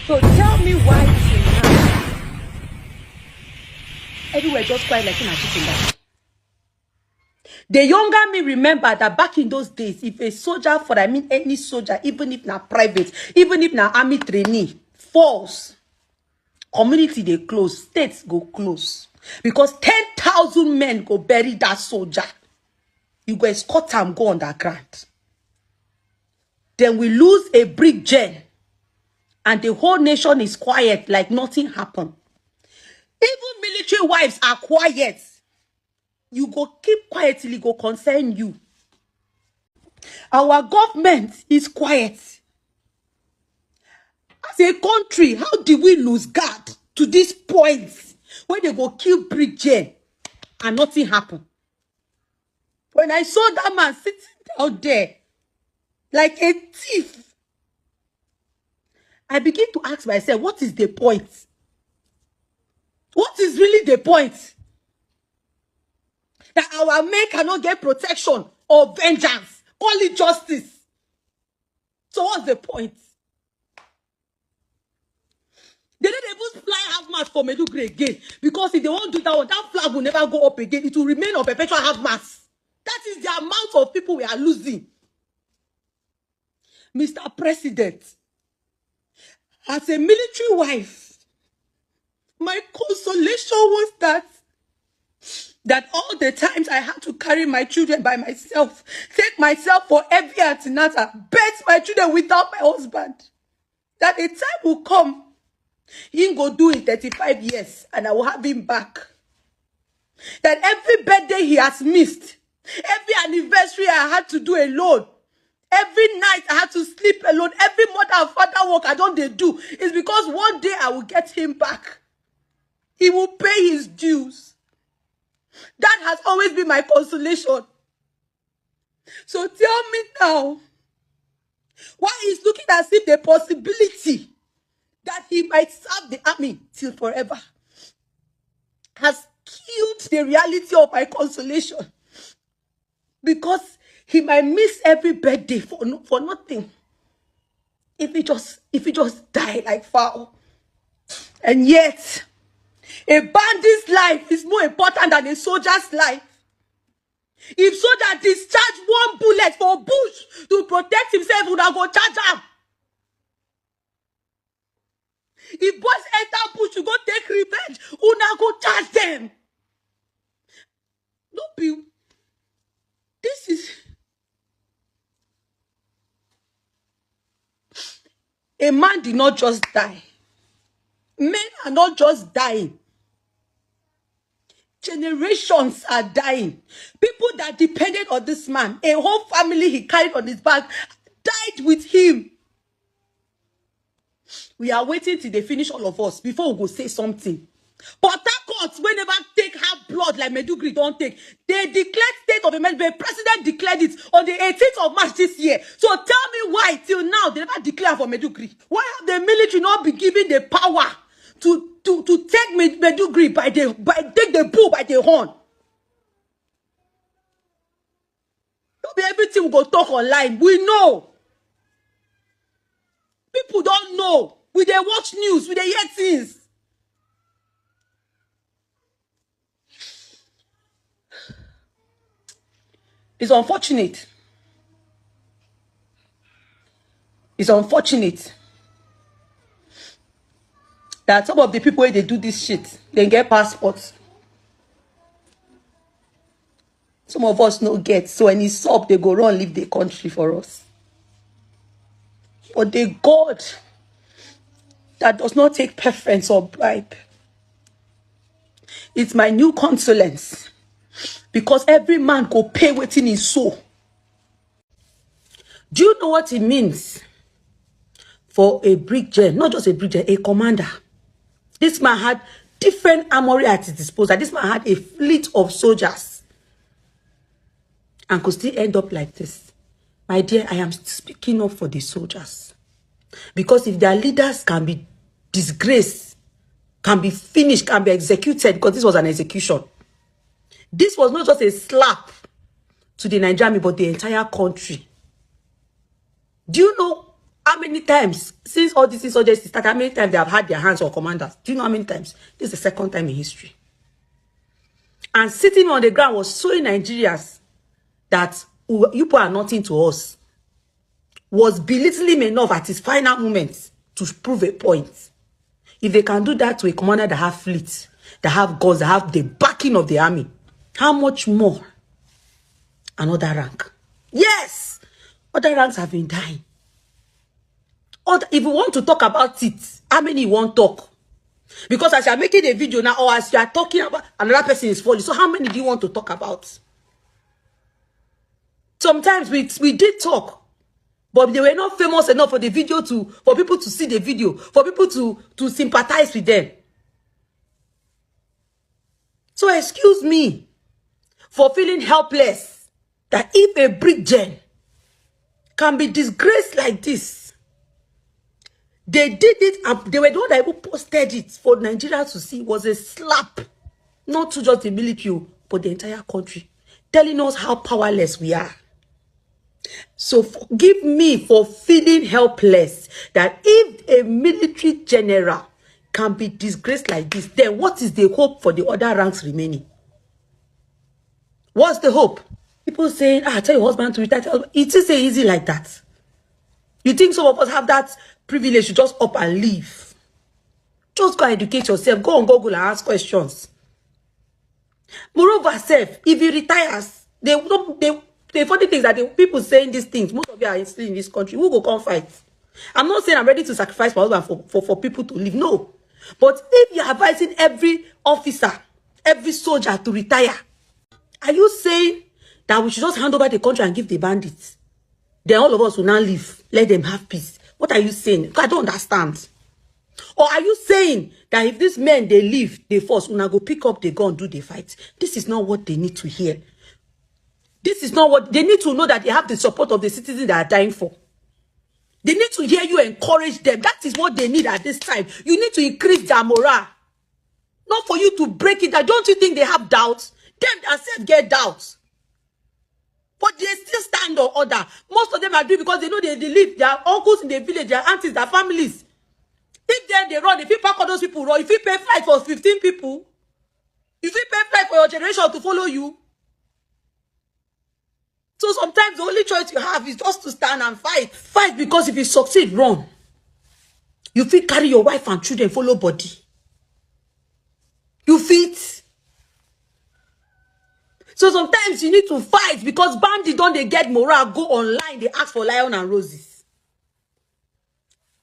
So tell me why till now everywhere just quiet like in a chicken that. The younger me remember that back in those days, if a soldier, for I mean any soldier, even if na private, even if na army trainee, falls, community they close, states go close. Because 10,000 men go bury that soldier. You go escort him, go underground. Then we lose a brick gen. And the whole nation is quiet like nothing happened. Even military wives are quiet. You go keep quiet till it go concern you. Our government is quiet. As a country, how did we lose guard to this point where they go kill brick gen and nothing happen? When I saw that man sitting down there like a thief, I begin to ask myself, what is the point? What is really the point? That our men cannot get protection or vengeance. Call it justice. So what's the point? They don't even fly half mast for Medugri again. Because if they won't do that one, that flag will never go up again. It will remain on perpetual half mast. That is the amount of people we are losing. Mr. President, as a military wife, my consolation was that all the times I had to carry my children by myself, take myself for every antenatal, birth my children without my husband, that a time will come, he go do it 35 years and I will have him back. That every birthday he has missed, every anniversary I had to do alone, every night I had to sleep alone, every mother and father work I don't do, is because one day I will get him back. He will pay his dues. That has always been my consolation. So tell me now, why is looking as if the possibility that he might serve the army till forever has killed the reality of my consolation? Because he might miss every birthday for nothing. If he just die like fowl. And yet, a bandit's life is more important than a soldier's life. If soldier discharge one bullet for bush to protect himself, would I go charge him? If boys enter bush to go take revenge, una go charge them. Don't be. This is a man did not just die. Men are not just dying. Generations are dying. People that depended on this man, a whole family he carried on his back, died with him. We are waiting till they finish all of us before we go say something. But that court, whenever take half blood like Medugri don't take, they declared state of emergency. The president declared it on the 18th of March this year. So tell me why till now they never declare for Medugri. Why have the military not been given the power to take Medugri take the bull by the horn? Don't be everything we go talk online. We know. People don't know. We they watch news. We they hear things. It's unfortunate. It's unfortunate that some of the people where they do this shit, they get passports. Some of us no get. So when it's up, they go run leave the country for us. But the God that does not take preference or bribe, it's my new consolence. Because every man go pay within his soul. Do you know what it means for a brick gen? Not just a brick gen, a commander. This man had different armory at his disposal. This man had a fleet of soldiers. And could still end up like this. My dear, I am speaking up for the soldiers. Because if their leaders can be disgraced, can be finished, can be executed, because this was an execution. This was not just a slap to the Nigerian army, but the entire country. Do you know How many times, since all this insurgency started, how many times they have had their hands on commanders? Do you know how many times? This is the second time in history. And sitting on the ground was showing Nigerians that you people are nothing to us. Was belittling enough at his final moments to prove a point. If they can do that to a commander that have fleets, that have guns, that have the backing of the army, how much more another rank? Yes, other ranks have been dying. If you want to talk about it, how many you want to talk? Because as you are making a video now, or as you are talking about, another person is falling. So how many do you want to talk about? Sometimes we did talk, but they were not famous enough for the video for people to see the video, for people to sympathize with them. So excuse me for feeling helpless that if a brick gen can be disgraced like this, they did it, and they were the one that even posted it for Nigeria to see. It was a slap, not to just the military, but the entire country, telling us how powerless we are. So forgive me for feeling helpless that if a military general can be disgraced like this, then what is the hope for the other ranks remaining? What's the hope? People saying, tell your husband to retire. It is easy like that. You think some of us have that privilege to just up and leave? Just go and educate yourself. Go on Google and ask questions. Moreover, if he retires, the funny thing is that the people saying these things, most of you are still in this country. Who go come fight? I'm not saying I'm ready to sacrifice my husband for people to live. No. But if you're advising every officer, every soldier to retire, are you saying that we should just hand over the country and give the bandits? Then all of us will now live. Let them have peace. What are you saying? I don't understand. Or are you saying that if these men, they leave, they force, una go pick up the gun, do the fight? This is not what they need to hear. This is not what they need to know, that they have the support of the citizens that are dying for. They need to hear you encourage them. That is what they need at this time. You need to increase their morale. Not for you to break it down. Don't you think they have doubts? Them themselves get doubts. But they still stand on order. Most of them are doing because they know they live. Their uncles in the village, their aunties, their families. If then they run, if you pack all those people run, if you pay flight for 15 people, if you pay flight for your generation to follow you. So sometimes the only choice you have is just to stand and fight. Fight because if you succeed, run. You fit carry your wife and children, follow body. You fit. So sometimes you need to fight because bandits don't they get morale, go online, they ask for lion and roses.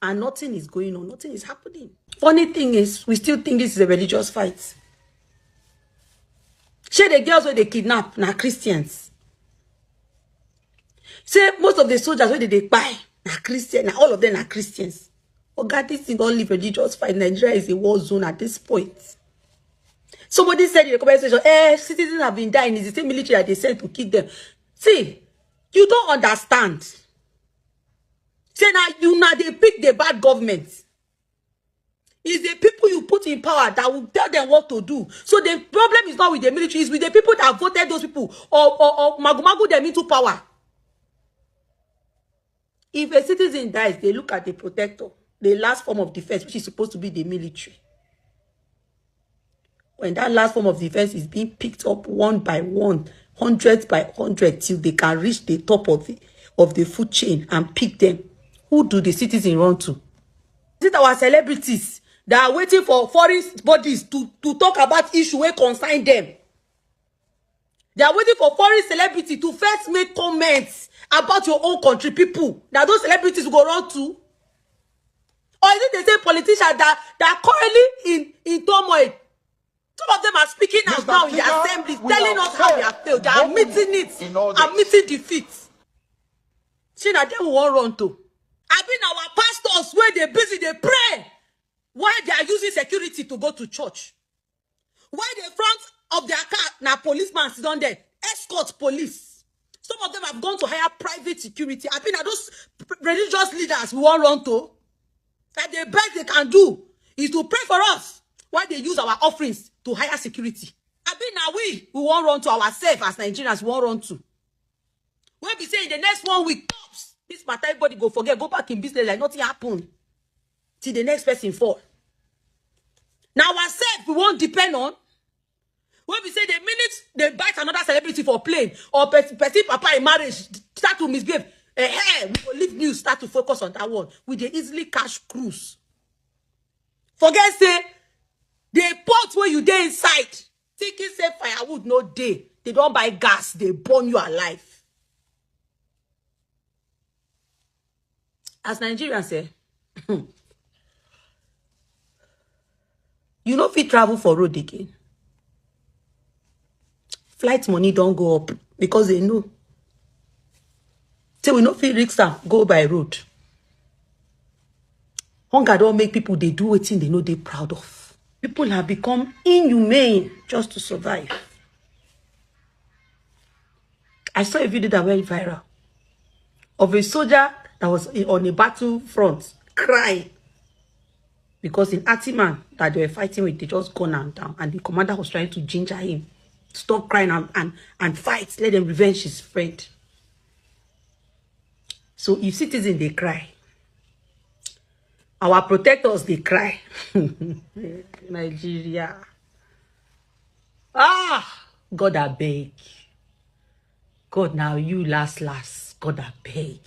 And nothing is going on, nothing is happening. Funny thing is, we still think this is a religious fight. Share the girls where they kidnap, now Christians. Say most of the soldiers where they buy, now Christians, now all of them are Christians. Oh God, this is only religious fight. Nigeria is a war zone at this point. Somebody said in the comment section, citizens have been dying. It's the same military that they sent to kill them. See, you don't understand. Say now they pick the bad government. It's the people you put in power that will tell them what to do. So the problem is not with the military, it's with the people that voted those people or magu them into power. If a citizen dies, they look at the protector, the last form of defense, which is supposed to be the military. When that last form of defense is being picked up one by one, hundreds by hundred, till they can reach the top of the food chain and pick them, who do the citizens run to? Is it our celebrities that are waiting for foreign bodies to talk about issues where concern them? They are waiting for foreign celebrity to first make comments about your own country people that those celebrities will go run to. Or is it the same politicians that are currently in turmoil? Some of them are speaking out now in the assembly, telling us how we have failed. They are admitting it, admitting defeat. See, now they will run to. I mean, our pastors, where they busy, they pray, while they are using security to go to church. Why the front of their car, now policemen sit on there, escort police. Some of them have gone to hire private security. I mean, those religious leaders we want run to, that the best they can do is to pray for us while they use our offerings to hire security. I mean, now we want run to ourselves as Nigerians, we want run to. When we say in the next 1 week, tops, This matter, everybody go forget, go back in business like nothing happened. Till the next person fall. Now ourselves, we won't depend on. When we say the minute they bite another celebrity for plane, or petit papa in marriage start to misbehave, we will leave news, start to focus on that one. We dey easily cash cruise. Forget say, the pot where you dey inside, thinking say firewood no day. They don't buy gas, they burn you alive. As Nigerians say, you know if you travel for road again. Flight money don't go up because they know. Say we no fit risk am go by road. Hunger don't make people they do wetin they know they proud of. People have become inhumane just to survive. I saw a video that went viral of a soldier that was on a battlefront crying because in Atiman that they were fighting with, they just gunned him down, and the commander was trying to ginger him, stop crying and fight, let them revenge his friend. So if citizens they cry, our protectors they cry. Nigeria. God I beg. God now you last. God I beg.